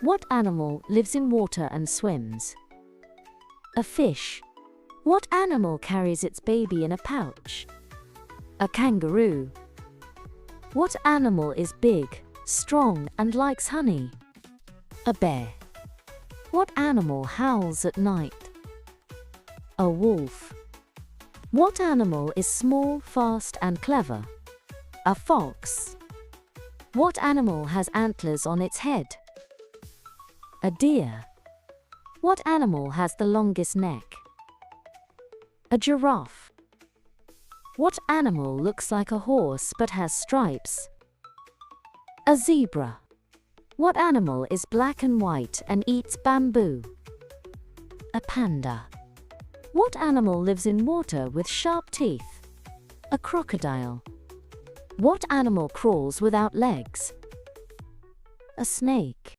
What animal lives in water and swims? A fish. What animal carries its baby in a pouch? A kangaroo. What animal is big, strong, and likes honey? A bear. What animal howls at night? A wolf. What animal is small, fast, and clever? A fox. What animal has antlers on its head? A deer. What animal has the longest neck? A giraffe. What animal looks like a horse but has stripes? A zebra. What animal is black and white and eats bamboo? A panda. What animal lives in water with sharp teeth? A crocodile. What animal crawls without legs? A snake.